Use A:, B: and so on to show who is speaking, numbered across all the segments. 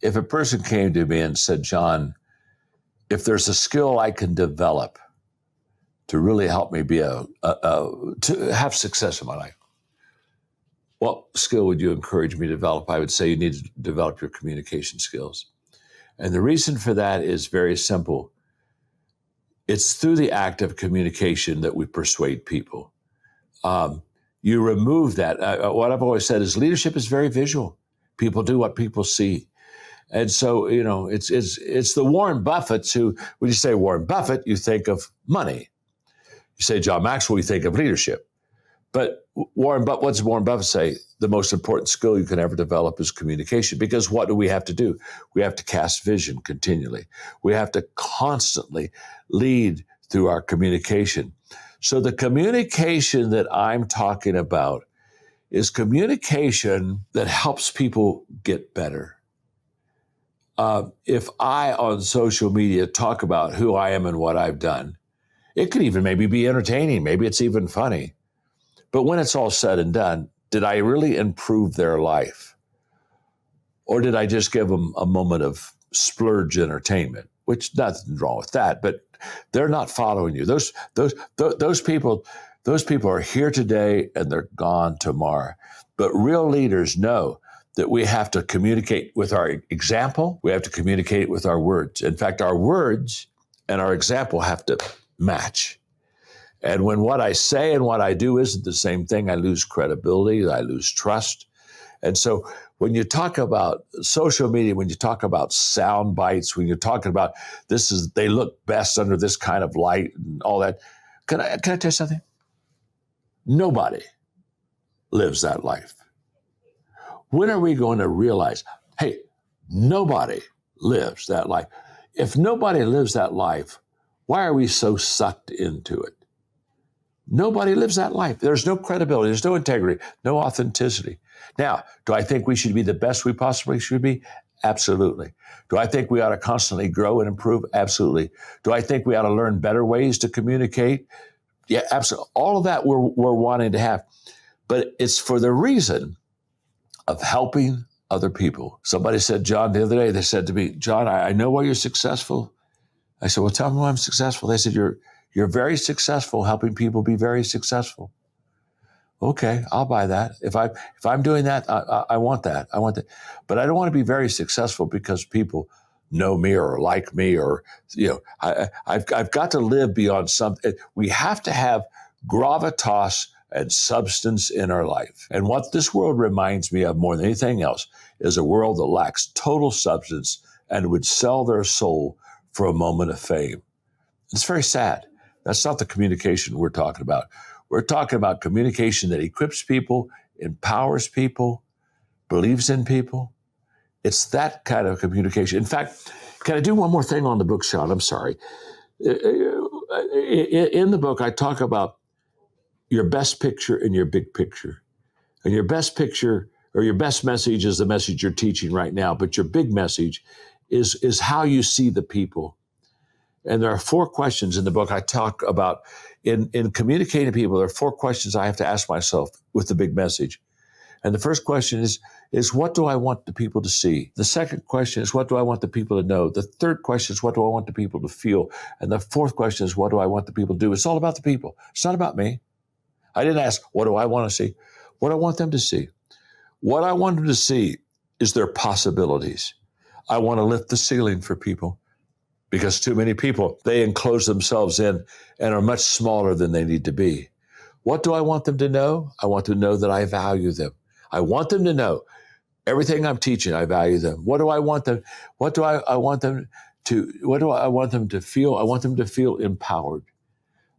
A: if a person came to me and said, John, if there's a skill I can develop to really help me be to have success in my life, what skill would you encourage me to develop? I would say you need to develop your communication skills. And the reason for that is very simple. It's through the act of communication that we persuade people. You remove that. What I've always said is leadership is very visual. People do what people see. And so, it's the Warren Buffetts who, when you say Warren Buffett, you think of money. You say John Maxwell, you think of leadership. But what does Warren Buffett say? The most important skill you can ever develop is communication. Because what do we have to do? We have to cast vision continually. We have to constantly lead through our communication. So the communication that I'm talking about is communication that helps people get better. If I, on social media, talk about who I am and what I've done, it could even maybe be entertaining. Maybe it's even funny. But when it's all said and done, did I really improve their life? Or did I just give them a moment of splurge entertainment, which nothing wrong with that, but they're not following you. Those people are here today and they're gone tomorrow. But real leaders know that we have to communicate with our example. We have to communicate with our words. In fact, our words and our example have to match. And when what I say and what I do isn't the same thing, I lose credibility, I lose trust. And so when you talk about social media, when you talk about sound bites, when you're talking about they look best under this kind of light and all that, can I tell you something? Nobody lives that life. When are we going to realize, hey, nobody lives that life? If nobody lives that life, why are we so sucked into it? Nobody lives that life. There's no credibility. There's no integrity, no authenticity. Now, do I think we should be the best we possibly should be? Absolutely. Do I think we ought to constantly grow and improve? Absolutely. Do I think we ought to learn better ways to communicate? Yeah, absolutely. All of that we're wanting to have. But it's for the reason of helping other people. Somebody said, John, the other day, they said to me, John, I know why you're successful. I said, well, tell me why I'm successful. They said, you're very successful helping people be very successful. Okay, I'll buy that. If I'm doing that, I want that. I want that. But I don't want to be very successful because people know me or like me or, I've got to live beyond something. We have to have gravitas and substance in our life. And what this world reminds me of more than anything else is a world that lacks total substance and would sell their soul for a moment of fame. It's very sad. That's not the communication we're talking about. We're talking about communication that equips people, empowers people, believes in people. It's that kind of communication. In fact, can I do one more thing on the book, Sean? I'm sorry. In the book, I talk about your best picture and your big picture. And your best picture or your best message is the message you're teaching right now, but your big message is how you see the people. And there are 4 questions in the book I talk about. In communicating to people, there are 4 questions I have to ask myself with the big message. And the first question is what do I want the people to see? The second question is, what do I want the people to know? The third question is, what do I want the people to feel? And the fourth question is, what do I want the people to do? It's all about the people. It's not about me. I didn't ask, what do I want to see? What I want them to see. What I want them to see is their possibilities. I want to lift the ceiling for people. Because too many people, they enclose themselves in and are much smaller than they need to be. What do I want them to know? I want them to know that I value them. I want them to know everything I'm teaching, I value them. What do I want them? What do I want them to feel? I want them to feel empowered.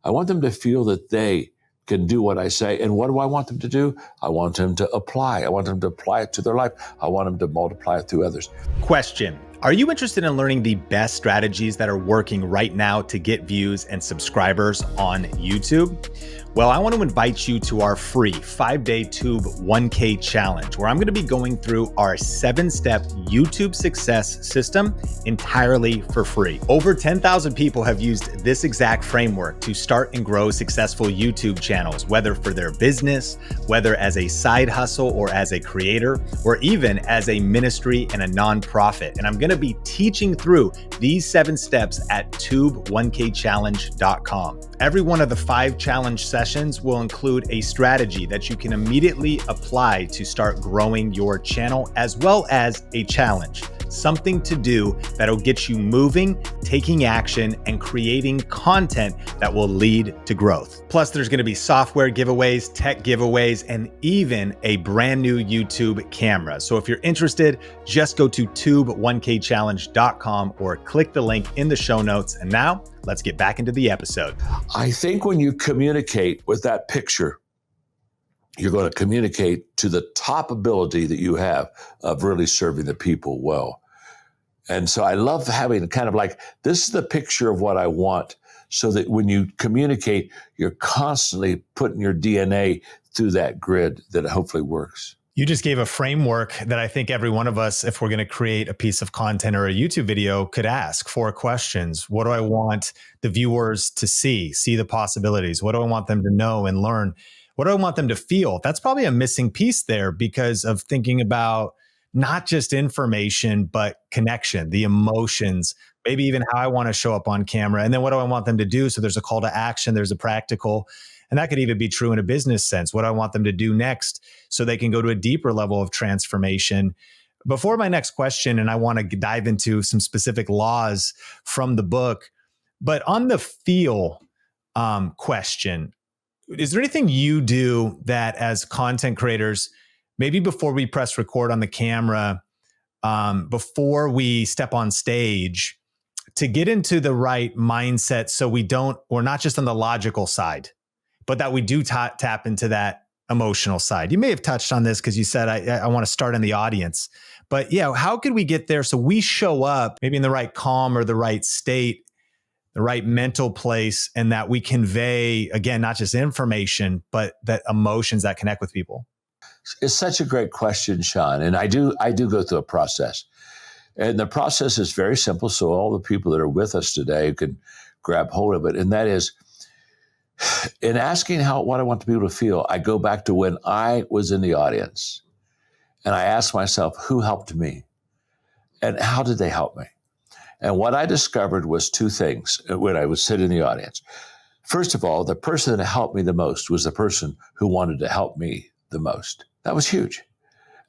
A: I want them to feel that they can do what I say. And what do I want them to do? I want them to apply. I want them to apply it to their life. I want them to multiply it through others.
B: Question: Are you interested in learning the best strategies that are working right now to get views and subscribers on YouTube? Well, I want to invite you to our free 5-day Tube 1K challenge, where I'm going to be going through our 7-step YouTube success system entirely for free. Over 10,000 people have used this exact framework to start and grow successful YouTube channels, whether for their business, whether as a side hustle or as a creator, or even as a ministry and a nonprofit. And I'm going to be teaching through these 7 steps at tube1kchallenge.com. Every one of the 5 challenge sessions will include a strategy that you can immediately apply to start growing your channel, as well as a challenge, something to do that'll get you moving, taking action, and creating content that will lead to growth. Plus, there's going to be software giveaways, tech giveaways, and even a brand new YouTube camera. So if you're interested, just go to tube1kchallenge.com or click the link in the show notes. And now, let's get back into the episode.
A: I think when you communicate with that picture, you're going to communicate to the top ability that you have of really serving the people well. And so I love having kind of like, this is the picture of what I want, so that when you communicate, you're constantly putting your DNA through that grid that hopefully works.
B: You just gave a framework that I think every one of us, if we're going to create a piece of content or a YouTube video, could ask 4 questions. What do I want the viewers to see the possibilities? What do I want them to know and learn? What do I want them to feel? That's probably a missing piece there, because of thinking about not just information, but connection, the emotions, maybe even how I want to show up on camera. And then what do I want them to do? So there's a call to action, there's a practical. And that could even be true in a business sense. What do I want them to do next so they can go to a deeper level of transformation? Before my next question, and I want to dive into some specific laws from the book, but on the feel question, is there anything you do that as content creators, maybe before we press record on the camera, before we step on stage, to get into the right mindset so we're not just on the logical side, but that we do tap into that emotional side? You may have touched on this because you said, I want to start in the audience. But yeah, how could we get there so we show up maybe in the right calm or the right state, the right mental place, and that we convey, again, not just information, but that emotions that connect with people?
A: It's such a great question, Sean. And I do go through a process. And the process is very simple, so all the people that are with us today can grab hold of it. And that is, in asking what I want the people to feel, I go back to when I was in the audience and I ask myself, who helped me? And how did they help me? And what I discovered was 2 things when I was sitting in the audience. First of all, the person that helped me the most was the person who wanted to help me the most. That was huge.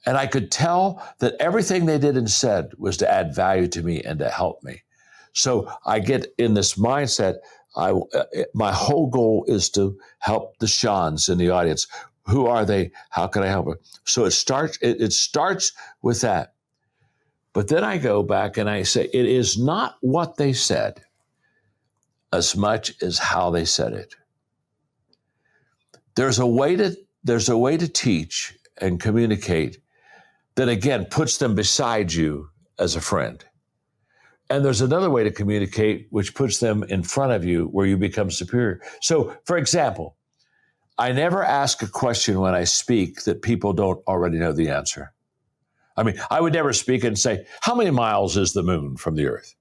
A: And I could tell that everything they did and said was to add value to me and to help me. So I get in this mindset, my whole goal is to help the Seans in the audience. Who are they? How can I help them? So it starts with that. But then I go back and I say, it is not what they said as much as how they said it. There's a way to teach and communicate that, again, puts them beside you as a friend. And there's another way to communicate which puts them in front of you where you become superior. So, for example, I never ask a question when I speak that people don't already know the answer. I mean, I would never speak and say, how many miles is the moon from the earth?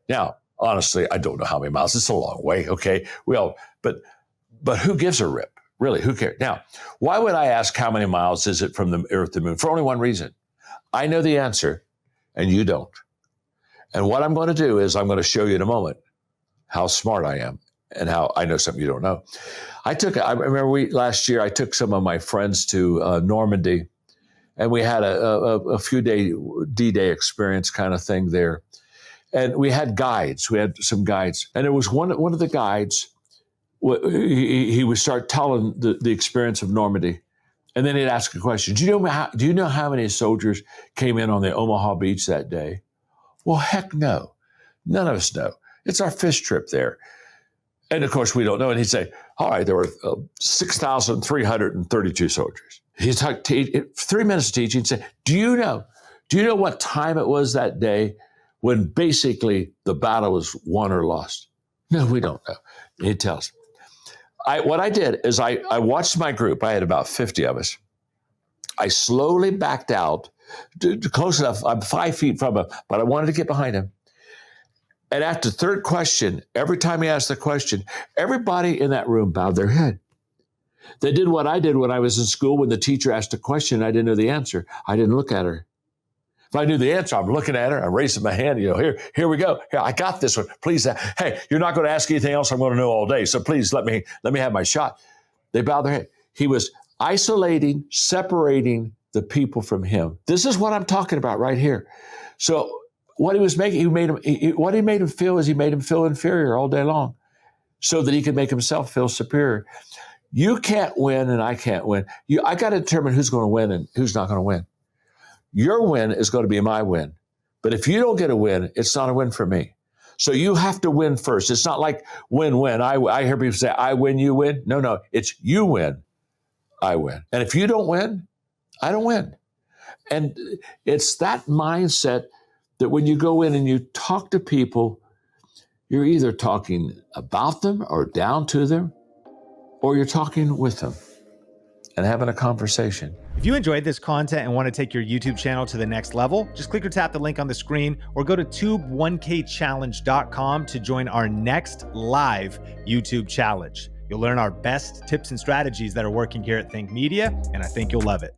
A: Now, honestly, I don't know how many miles. It's a long way, okay? Well, but who gives a rip? Really, who cares? Now, why would I ask how many miles is it from the earth to the moon? For only one reason. I know the answer, and you don't. And what I'm going to do is I'm going to show you in a moment how smart I am and how I know something you don't know. I remember last year I took some of my friends to Normandy, and we had a few D-Day experience kind of thing there. And we had guides. We had some guides. And there was one of the guides, he would start telling the experience of Normandy. And then he'd ask a question. Do you know how many soldiers came in on the Omaha beach that day? Well, heck no. None of us know. It's our fish trip there. And of course, we don't know. And he'd say, all right, there were 6,332 soldiers. He'd talk 3 minutes of teaching and say, do you know what time it was that day when basically the battle was won or lost? No, we don't know. He tells. What I did is I watched my group. I had about 50 of us. I slowly backed out to close enough. I'm 5 feet from him, but I wanted to get behind him. And after the third question, every time he asked the question, everybody in that room bowed their head. They did what I did when I was in school. When the teacher asked a question and I didn't know the answer, I didn't look at her. If I knew the answer, I'm looking at her, I'm raising my hand, here we go. Here, I got this one. Please, hey, you're not going to ask anything else I'm going to know all day. So please let me have my shot. They bowed their head. He was isolating, separating the people from him. This is what I'm talking about right here. So what he was making, what he made him feel is he made him feel inferior all day long so that he could make himself feel superior. You can't win and I can't win. I got to determine who's going to win and who's not going to win. Your win is going to be my win. But if you don't get a win, it's not a win for me. So you have to win first. It's not like win-win. I hear people say, I win, you win. No, it's you win, I win. And if you don't win, I don't win. And it's that mindset that when you go in and you talk to people, you're either talking about them or down to them, or you're talking with them and having a conversation.
B: If you enjoyed this content and want to take your YouTube channel to the next level, just click or tap the link on the screen or go to tube1kchallenge.com to join our next live YouTube challenge. You'll learn our best tips and strategies that are working here at Think Media, and I think you'll love it.